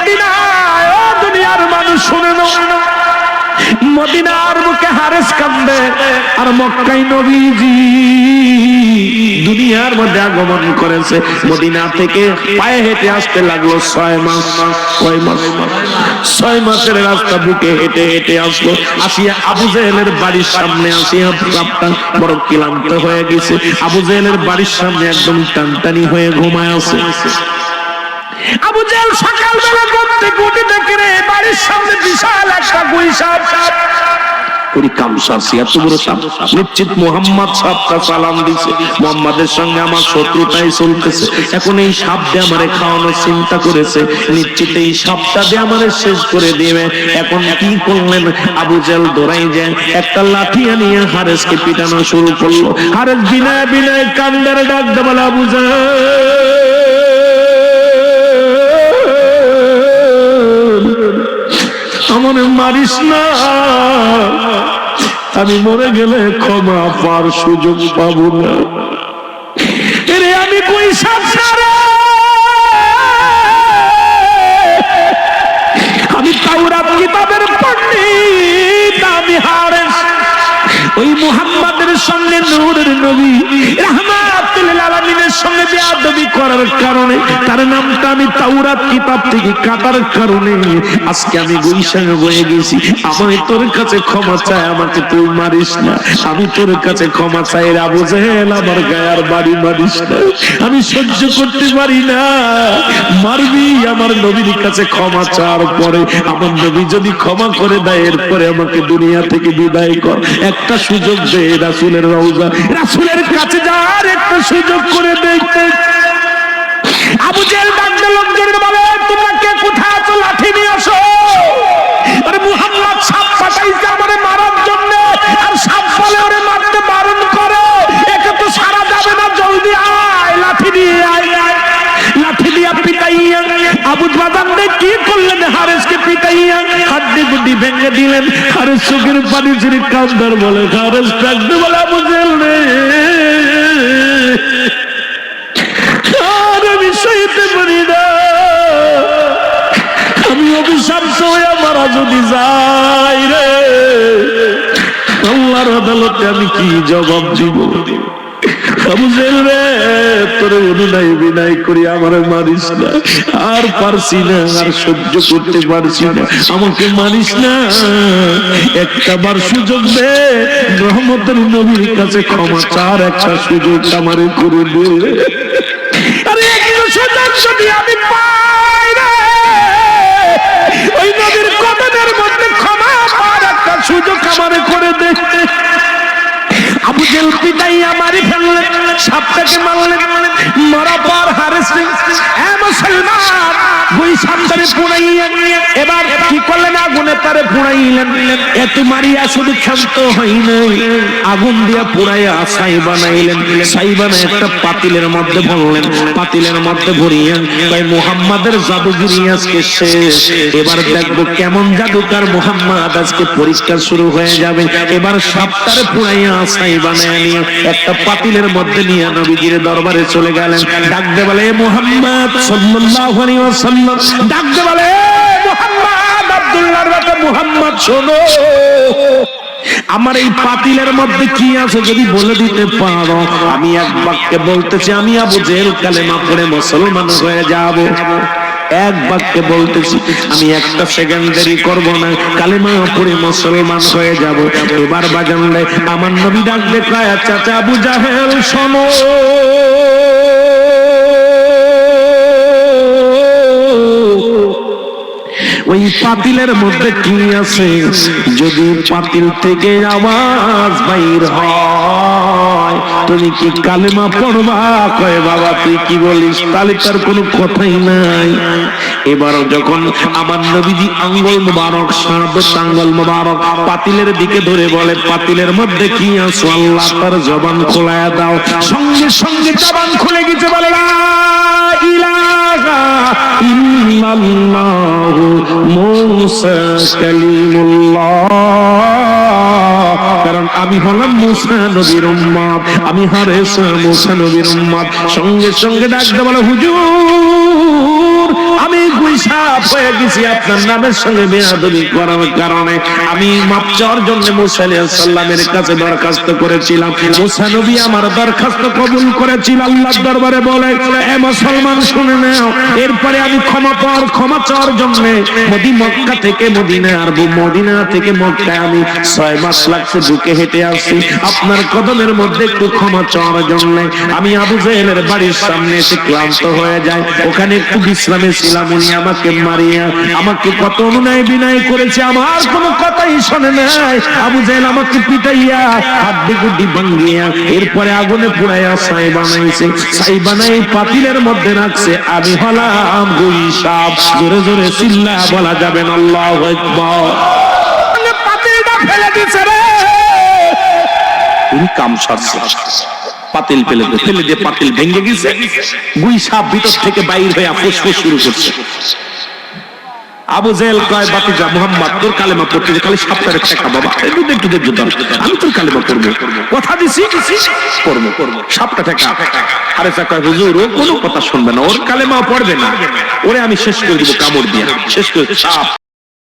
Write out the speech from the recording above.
মদিনায়, ও দুনিয়ার মানুষ শুনে নাও, মদিনার বুকে হারেস কান্দে আর মক্কায় নবীজি দুনিয়ার মধ্যে আগমন করেছে। মদিনা থেকে পায়ে হেঁটে আসতে লাগলো 6 মাস। কয় মাস? 6 মাসের রাস্তা বুকে হেঁটে হেঁটে আসলো। আসিয়া আবু জেহেলের বাড়ির সামনে আসিয়া রাতটা বড় ক্লান্ত হয়ে গেছে। আবু জেহেলের বাড়ির সামনে একদম টানটানি হয়ে ঘুমায় আছে। আবু জেহেল সকালবেলা ঘুম থেকে উঠে দেখে রে বাড়ির সামনে বিশাল একটা গুই সাপ। নিশ্চিত মুহাম্মদ সাপটা সালাম দিছে, মুহাম্মাদের সঙ্গে আমার শত্রুতাই চলতেছে, এখন এই সাপ দিয়ে আমারে খাওয়ানোর চিন্তা করেছে, নিশ্চিত এই সাপটা দিয়ে আমারে শেষ করে দিবে। এখন কি করলেন? আবু জেহেল দৌড়াই যায়, একটা লাঠি আনিয়ে হারেসকে পিটানো শুরু করলো। হারেস বিনায় বিনায় কান্দার ডাক দেবে, আবু জেহেল আমার মারিস না, আমি মরে গেলে ক্ষমা পাওয়ার সুযোগ পাবো না। এরে আমি কই সারা, আমি তাওরাত কিতাবের পণ্ডিত, আমি হারেস। ওই মুহাম্মাদের সঙ্গে নূরের নবী রাহমাতুল আলামিনের সঙ্গে বেয়াদবি করার কারণে তার নামটা আমি তাওরাত কিতাব থেকে কাটার কারণে আজকে আমি গুইশান হয়ে গেছি। আমি তোর কাছে ক্ষমা চাই, আমাকে তুই মারিস না, আমি তোর কাছে ক্ষমা চাই। আবু জেহেল আমার গায়ের বাড়ি মারিস না, আমি সহ্য করতে পারি না, মারবি। আমার নবীর কাছে ক্ষমা চাওয়ার পরে আমার নবী যদি ক্ষমা করে দেয় এরপরে আমাকে দুনিয়া থেকে বিদায় কর, একটা সুযোগ দে, রাসূলের রওজা রাসূলের কাছে যাওয়ার একটা সুযোগ করে দেখতে। আবু জেহেল ডাকতে লোকজনের বলে, তোমরা কে কোথায় আছো, লাঠি নিয়ে আসো। আরে মুহাম্মদ সাপ পাঠাইছে আমারে মারার জন্য, আর সাপ বলে ওরে মারতে বারণ করে, একে তো সারা যাবে না, জলদি আয়, লাঠি দিয়ে আয়। লাঠি দিয়া পিটাইয়া আবু বাদাম কি করলেন? হারেসকে পিটাইয়া হাড্ডি গুড্ডি ভেঙে দিলেন। হারেস চোখের পানি ছেড়ে কান্দার বলে, হারেস ডাকতে বলে, আবু জেহেল রে, আর আমি সইতে পারি না, আমি অভিশপ্ত হয়ে মারা যদি যাই রে, আল্লাহর আদালতে আমি কি জবাব দিব? আবু জেহেল রে, তোরে অনুনয় বিনয় করি আমারে মারিস না, আর পারছি না, আর সহ্য করতে পারছি না, আমাকে মারিস না, একটা বার সুযোগ দে, রহমতের নবীর কাছে ক্ষমা চার একটা সুযোগ আমারে করে দে। আরে একটা সুযোগ যদি আমি পাই রে, ওই নবীর কদমের মধ্যে ক্ষমা পাওয়ার একটা সুযোগ আমারে করে দে। আবু জেহেল পিটাইয়া মারি ফেললেন, সাপটাকে মারলেন, মারা পর হারেস মুসলমান ওই সাপটারে পুড়াইয়া এবার কি করলেন? আগুনে তারে পুড়াইলেন। এত মারিয়া শুধু ক্ষান্ত হয় নাই, আগুন দিয়া পুড়াইয়া ছাই বানাইলেন। ছাই বানায় একটা পাতিলের মধ্যে ভরলেন, পাতিলের মধ্যে ভরিয়া তাই মুহাম্মাদের জাদুগিরি আজকে শেষ, এবার দেখবো কেমন জাদুকার মুহাম্মদ, আজকে পরীক্ষা শুরু হয়ে যাবে। এবার সাপটারে পুড়াইয়া ছাই বানায় নিয়ে একটা পাতিলের মধ্যে নিয়ে নবীজির দরবারে চলে গেলেন। ডাকতে বলে, মুহাম্মদ সাল্লাল্লাহু আলাইহি ওয়াসাল্লাম, ডাকতে বলে, মুহাম্মদ, আব্দুল্লাহর বেটা মুহাম্মদ, শোনো, আমার এই পাতিলের মধ্যে কি আছে যদি বলে দিতে পারো, আমি এক বাক্যে বলতেছি, আমি আবু জেহেল কালেমা পড়ে মুসলমান হয়ে যাব। এক বাক্যে বলতেছি, আমি একটা সেকেন্ড দেরি করব না, কালেমা পড়ে মুসলমান হয়ে যাব। এবার বাজানলে আমার নবী ডাকবে, কয়, চাচা আবু জাহেল শোনো, ওই পাতিলের মধ্যে কি আছে যদি পাতিল থেকে আওয়াজ বাইর হয়, তুমি কি কালেমা পড়বা? কয়, বাবা তুই কি বলিস, তাহলে তার কোনো কথাই নাই। এবার যখন আমার নবীজি আঙ্গুল মুবারক, শাহাদাত আঙ্গুল মুবারক পাতিলের দিকে ধরে বলে, পাতিলের মধ্যে কি আছে? আল্লাহ তার জবান খোলায়া দাও। সঙ্গে সঙ্গে জবান খুলে গেছে, বলে লা ইলাহা ইল্লাল্লাহ মুসা কালিমুল্লাহ। কারণ আমি হলাম মুসা নবীর উম্মত, আমি হারেস মুসা নবীর উম্মত। সঙ্গে সঙ্গে ডাকতে বলে, হুজুর আমি গুইসাপ হয়ে গেছি আপনার নামের সঙ্গে বেয়াদবি করার কারণে। আমি মাপ চাওয়ার জন্য মুসা আলাইহিস সালামের কাছে দরখাস্ত করেছিলাম। মুসা নবী আমার দরখাস্ত কবুল করেছিল। আল্লাহর দরবারে বলে, এ মুসলমান শুনে নাও, এরপরে আমি ক্ষমা চাওয়ার জন্য মক্কা থেকে মদিনা আর মদিনা থেকে মক্কায় আমি 6 মাস লাগছে বুকে হেঁটে আসছি আপনার কদমের মধ্যে একটু ক্ষমা চাওয়ার জন্য। আমি আবু জেহেলের বাড়ির সামনে এসে ক্লান্ত হয়ে যাই, ওখানে একটু বিশ্রামে ছিলাম। উনি আমাকে মারিয়া আমাকে কত অনুনয় বিনয় করেছে, আমার কোনো কথাই শোনে নাই। আবু জেহেল আমাকে পিটাইয়া হাড্ডি গুড্ডি ভাঙিয়া এরপরে আগুনে পুড়াইয়া ছাই বানাইছে। ছাই বানাই পাতিলের মধ্যে রাখছে। আমি হলাম গুইসাপ। জোরে জোরে চিল্লা বলা যাবে না আল্লাহু আকবার। পাতিলটা ফেলে দিছে রে, উনি কাম সারছে। পাতিল ফেলে দিয়ে পাতিল ভেঙে গেছে। গুইসাপ ভিতর থেকে বাইর হয়ে ফুসফুস শুরু করছে। আবু জেহেল কয়, বাতিজা মুহাম্মদ, তোর কালেমা পড়তে খালি সাপটারে ঠেকা বাবা, একটু আমি তোর কালেমা পড়বো, কথা দিছি পড়বো, সাপটা ঠেকা। আরে কয়, হুজুর ও কোনো কথা শুনবে না, ওর কালেমা পড়বে না, ওরে আমি শেষ করে দিব কামড় দিয়া, শেষ করে সাপ